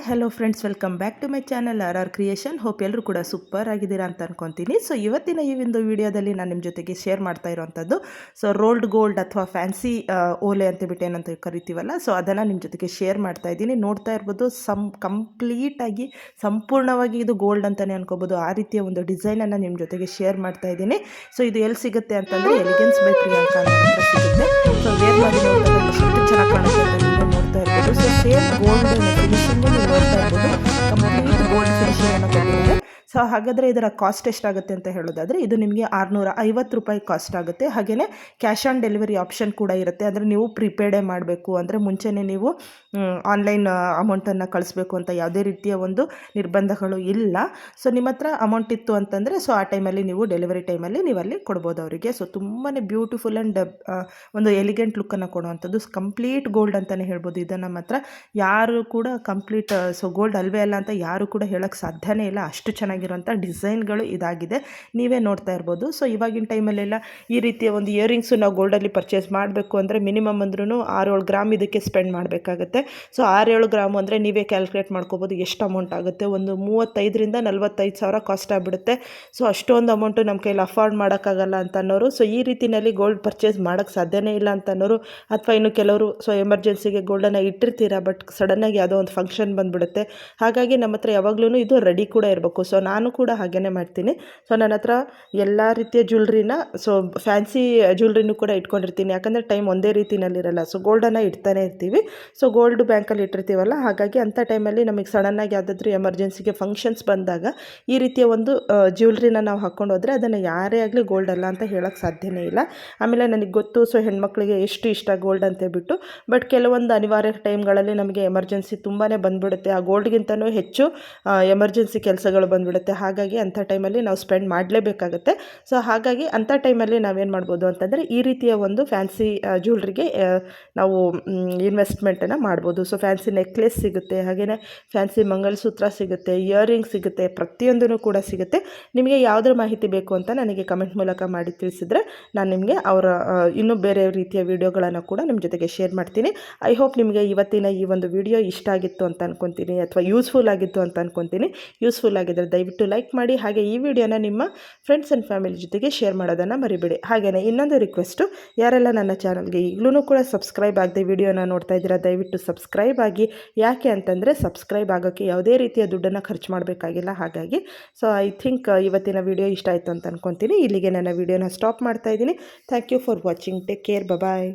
Hello friends, welcome back to my channel R creation. Hope ಎಲ್ಲರೂ ಕೂಡ super ಆಗಿದ್ದೀರಾ ಅಂತ ಅನ್ಕೊತೀನಿ. ಸೊ ಇವತ್ತಿನ ಈ ಒಂದು ವಿಡಿಯೋದಲ್ಲಿ ನಾನು ನಿಮ್ಮ ಜೊತೆಗೆ ಶೇರ್ ಮಾಡ್ತಾ ಇರೋವಂಥದ್ದು ರೋಲ್ಡ್ ಗೋಲ್ಡ್ ಅಥವಾ ಫ್ಯಾನ್ಸಿ ಓಲೆ ಅಂತೇಳ್ಬಿಟ್ಟು ಏನಂತ ಕರಿತೀವಲ್ಲ, ಸೊ ಅದನ್ನು ನಿಮ್ಮ ಜೊತೆಗೆ ಶೇರ್ ಮಾಡ್ತಾ ಇದ್ದೀನಿ. ನೋಡ್ತಾ ಇರ್ಬೋದು, ಕಂಪ್ಲೀಟಾಗಿ ಸಂಪೂರ್ಣವಾಗಿ ಇದು ಗೋಲ್ಡ್ ಅಂತಲೇ ಅನ್ಕೋಬೋದು. ಆ ರೀತಿಯ ಒಂದು ಡಿಸೈನನ್ನು ನಿಮ್ಮ ಜೊತೆಗೆ ಶೇರ್ ಮಾಡ್ತಾ ಇದ್ದೀನಿ. ಸೊ ಇದು ಎಲ್ಲಿ ಸಿಗುತ್ತೆ ಅಂತಂದರೆ ಎಲಿಗೆನ್ಸ್ ಬೈ ಪ್ರಿಯಾಂಕಾ ಅನ್ನೋ ಹತ್ರ ಸಿಗುತ್ತೆ. ಸೊ ವೇರ್ ಮಾಡಿ ನೋಡ್ತಾ ಎಷ್ಟು ಚೆನ್ನಾಗಿ ಕಾಣುತ್ತೆ ಅಂತ ನೀವು ನೋಡ್ತಾ ಇರ್ಬೋದು. ಸೊ ಸೇಮ್ ಗೋಲ್ಡ್ ಫಿನಿಶಿಂಗು ನೀವು ನೋಡ್ತಾ ಇರ್ಬೋದು. ಕಂಪ್ಲೀಟ್ ಗೋಲ್ಡ್ ಫಿನಿಶಿಂಗ್ ಅನ್ನು ಕೊಟ್ಟಿದ್ದಾರೆ. ಸೊ ಹಾಗಾದರೆ ಇದರ ಕಾಸ್ಟ್ ಎಷ್ಟಾಗುತ್ತೆ ಅಂತ ಹೇಳೋದಾದರೆ ಇದು ನಿಮಗೆ 650 ರೂಪಾಯಿ ಕಾಸ್ಟ್ ಆಗುತ್ತೆ. ಹಾಗೆಯೇ ಕ್ಯಾಶ್ ಆನ್ ಡೆಲಿವರಿ ಆಪ್ಷನ್ ಕೂಡ ಇರುತ್ತೆ. ಅಂದರೆ ನೀವು ಪ್ರಿಪೇಡೇ ಮಾಡಬೇಕು, ಅಂದರೆ ಮುಂಚೆನೇ ನೀವು ಆನ್ಲೈನ್ ಅಮೌಂಟನ್ನು ಕಳಿಸ್ಬೇಕು ಅಂತ ಯಾವುದೇ ರೀತಿಯ ಒಂದು ನಿರ್ಬಂಧಗಳು ಇಲ್ಲ. ಸೊ ನಿಮ್ಮ ಹತ್ರ ಅಮೌಂಟ್ ಇತ್ತು ಅಂತಂದರೆ ಸೊ ಆ ಟೈಮಲ್ಲಿ ನೀವು ಡೆಲಿವರಿ ಟೈಮಲ್ಲಿ ನೀವು ಅಲ್ಲಿ ಕೊಡ್ಬೋದು ಅವರಿಗೆ. ಸೊ ತುಂಬಾ ಬ್ಯೂಟಿಫುಲ್ ಆ್ಯಂಡ್ ಒಂದು ಎಲಿಗೆಂಟ್ ಲುಕ್ಕನ್ನು ಕೊಡುವಂಥದ್ದು ಕಂಪ್ಲೀಟ್ ಗೋಲ್ಡ್ ಅಂತಲೇ ಹೇಳ್ಬೋದು. ಇದನ್ನು ನಮ್ಮ ಹತ್ರ ಯಾರು ಕೂಡ ಕಂಪ್ಲೀಟ್ ಸೊ ಗೋಲ್ಡ್ ಅಲ್ವೇ ಅಲ್ಲ ಅಂತ ಯಾರು ಕೂಡ ಹೇಳೋಕ್ಕೆ ಸಾಧ್ಯನೇ ಇಲ್ಲ. ಅಷ್ಟು ಚೆನ್ನಾಗಿರುವಂಥ ಡಿಸೈನ್ಗಳು ಇದಾಗಿದೆ, ನೀವೇ ನೋಡ್ತಾ ಇರ್ಬೋದು. ಸೊ ಇವಾಗಿನ ಟೈಮಲ್ಲೆಲ್ಲ ಈ ರೀತಿಯ ಒಂದು ಇಯರಿಂಗ್ಸು ನಾವು ಗೋಲ್ಡಲ್ಲಿ ಪರ್ಚೇಸ್ ಮಾಡಬೇಕು ಅಂದರೆ ಮಿನಿಮಮ್ ಅಂದ್ರೂ 6-7 ಗ್ರಾಮ್ ಇದಕ್ಕೆ ಸ್ಪೆಂಡ್ ಮಾಡಬೇಕಾಗುತ್ತೆ. ಸೊ 6-7 ಗ್ರಾಮ್ ಅಂದರೆ ನೀವೇ ಕ್ಯಾಲ್ಕುಲೇಟ್ ಮಾಡ್ಕೋಬೋದು ಎಷ್ಟು ಅಮೌಂಟ್ ಆಗುತ್ತೆ. ಒಂದು 35,000 ರಿಂದ 45,000 ಕಾಸ್ಟ್ ಆಗಿಬಿಡುತ್ತೆ. ಸೊ ಅಷ್ಟೊಂದು ಅಮೌಂಟು ನಮ್ಮ ಕೈಯಲ್ಲಿ ಅಫೋರ್ಡ್ ಮಾಡೋಕ್ಕಾಗಲ್ಲ ಅಂತ ಅನ್ನೋರು, ಸೊ ಈ ರೀತಿಯಲ್ಲಿ ಗೋಲ್ಡ್ ಪರ್ಚೇಸ್ ಮಾಡೋಕ್ಕೆ ಸಾಧ್ಯನೇ ಇಲ್ಲ ಅಂತ ಅನ್ನೋರು, ಅಥವಾ ಇನ್ನು ಕೆಲವರು ಸೊ ಎಮರ್ಜೆನ್ಸಿಗೆ ಗೋಲ್ಡನ್ನು ಇಟ್ಟಿರ್ತೀರಾ, ಬಟ್ ಸಡನ್ನಾಗಿ ಯಾವುದೋ ಒಂದು ಫಂಕ್ಷನ್ ಬಂದುಬಿಡುತ್ತೆ. ಹಾಗಾಗಿ ನಮ್ಮ ಹತ್ರ ಯಾವಾಗಲೂ ಇದು ರೆಡಿ ಕೂಡ ಇರಬೇಕು. ಸೊ ನಾನು ಕೂಡ ಹಾಗೇ ಮಾಡ್ತೀನಿ. ಸೊ ನನ್ನ ಹತ್ರ ಎಲ್ಲ ರೀತಿಯ ಜ್ಯುವೆಲ್ರಿನ, ಸೊ ಫ್ಯಾನ್ಸಿ ಜ್ಯುವೆಲ್ರಿನೂ ಕೂಡ ಇಟ್ಕೊಂಡಿರ್ತೀನಿ. ಯಾಕಂದರೆ ಟೈಮ್ ಒಂದೇ ರೀತಿಯಲ್ಲಿರಲ್ಲ. ಸೊ ಗೋಲ್ಡನ್ನು ಇಡ್ತಾನೆ ಇರ್ತೀವಿ. ಸೊ ಗೋಲ್ಡ್ ಬ್ಯಾಂಕಲ್ಲಿ ಇಟ್ಟಿರ್ತೀವಲ್ಲ, ಹಾಗಾಗಿ ಅಂಥ ಟೈಮಲ್ಲಿ ನಮಗೆ ಸಡನ್ನಾಗಿ ಯಾವುದಾದ್ರೂ ಎಮರ್ಜೆನ್ಸಿಗೆ ಫಂಕ್ಷನ್ಸ್ ಬಂದಾಗ ಈ ರೀತಿಯ ಒಂದು ಜ್ಯುವೆಲ್ರಿನ ನಾವು ಹಾಕ್ಕೊಂಡು ಹೋದರೆ ಅದನ್ನು ಯಾರೇ ಆಗಲಿ ಗೋಲ್ಡ್ ಅಲ್ಲ ಅಂತ ಹೇಳೋಕ್ಕೆ ಸಾಧ್ಯನೇ ಇಲ್ಲ. ಆಮೇಲೆ ನನಗೆ ಗೊತ್ತು, ಸೊ ಹೆಣ್ಮಕ್ಳಿಗೆ ಎಷ್ಟು ಇಷ್ಟ ಗೋಲ್ಡ್ ಅಂತೇಳ್ಬಿಟ್ಟು. ಬಟ್ ಕೆಲವೊಂದು ಅನಿವಾರ್ಯ ಟೈಮ್ಗಳಲ್ಲಿ ನಮಗೆ ಎಮರ್ಜೆನ್ಸಿ ತುಂಬಾ ಬಂದುಬಿಡುತ್ತೆ. ಆ ಗೋಲ್ಡ್ಗಿಂತನೂ ಹೆಚ್ಚು ಎಮರ್ಜೆನ್ಸಿ ಕೆಲಸಗಳು ಬಂದುಬಿಡುತ್ತೆ. ಹಾಗಾಗಿ ಅಂಥ ಟೈಮಲ್ಲಿ ನಾವು ಸ್ಪೆಂಡ್ ಮಾಡಲೇಬೇಕಾಗುತ್ತೆ. ಸೊ ಹಾಗಾಗಿ ಅಂಥ ಟೈಮಲ್ಲಿ ನಾವೇನು ಮಾಡ್ಬೋದು ಅಂತಂದರೆ ಈ ರೀತಿಯ ಒಂದು ಫ್ಯಾನ್ಸಿ ಜ್ಯುವೆಲ್ರಿಗೆ ನಾವು ಇನ್ವೆಸ್ಟ್ಮೆಂಟನ್ನು ಮಾಡ್ಬೋದು. ಸೊ ಫ್ಯಾನ್ಸಿ ನೆಕ್ಲೆಸ್ ಸಿಗುತ್ತೆ, ಹಾಗೆಯೇ ಫ್ಯಾನ್ಸಿ ಮಂಗಲಸೂತ್ರ ಸಿಗುತ್ತೆ, ಇಯರಿಂಗ್ ಸಿಗುತ್ತೆ, ಪ್ರತಿಯೊಂದೂ ಕೂಡ ಸಿಗುತ್ತೆ. ನಿಮಗೆ ಯಾವುದರ ಮಾಹಿತಿ ಬೇಕು ಅಂತ ನನಗೆ ಕಮೆಂಟ್ ಮೂಲಕ ಮಾಡಿ ತಿಳಿಸಿದರೆ ನಾನು ನಿಮಗೆ ಅವರ ಇನ್ನೂ ಬೇರೆ ರೀತಿಯ ವಿಡಿಯೋಗಳನ್ನು ಕೂಡ ನಿಮ್ಮ ಜೊತೆಗೆ ಶೇರ್ ಮಾಡ್ತೀನಿ. ಐ ಹೋಪ್ ನಿಮಗೆ ಇವತ್ತಿನ ಈ ಒಂದು ವಿಡಿಯೋ ಇಷ್ಟ ಆಗಿತ್ತು ಅಂತ ಅಂದ್ಕೊತೀನಿ, ಅಥವಾ ಯೂಸ್ಫುಲ್ ಆಗಿತ್ತು ಅಂತ ಅಂದ್ಕೊತೀನಿ. ಯೂಸ್ಫುಲ್ ಆಗಿದ್ದರೆ ದಯವಿಟ್ಟು ಲೈಕ್ ಮಾಡಿ, ಹಾಗೆ ಈ ವಿಡಿಯೋನ ನಿಮ್ಮ ಫ್ರೆಂಡ್ಸ್ ಆ್ಯಂಡ್ ಫ್ಯಾಮಿಲಿ ಜೊತೆಗೆ ಶೇರ್ ಮಾಡೋದನ್ನು ಮರಿಬೇಡಿ. ಹಾಗೆಯೇ ಇನ್ನೊಂದು ರಿಕ್ವೆಸ್ಟು, ಯಾರೆಲ್ಲ ನನ್ನ ಚಾನಲ್ಗೆ ಈಗಲೂ ಕೂಡ ಸಬ್ಸ್ಕ್ರೈಬ್ ಆಗದೆ ವಿಡಿಯೋನ ನೋಡ್ತಾ ಇದ್ದೀರಾ, ದಯವಿಟ್ಟು ಸಬ್ಸ್ಕ್ರೈಬ್ ಆಗಿ. ಯಾಕೆ ಅಂತಂದರೆ ಸಬ್ಸ್ಕ್ರೈಬ್ ಆಗೋಕ್ಕೆ ಯಾವುದೇ ರೀತಿಯ ದುಡ್ಡನ್ನು ಖರ್ಚು ಮಾಡಬೇಕಾಗಿಲ್ಲ. ಹಾಗಾಗಿ ಸೊ ಐ ಥಿಂಕ್ ಇವತ್ತಿನ ವಿಡಿಯೋ ಇಷ್ಟ ಆಯಿತು ಅಂತ ಅಂದ್ಕೊತೀನಿ. ಇಲ್ಲಿಗೆ ನನ್ನ ವಿಡಿಯೋನ ಸ್ಟಾಪ್ ಮಾಡ್ತಾ ಇದ್ದೀನಿ. Thank you for watching. Take care. Bye.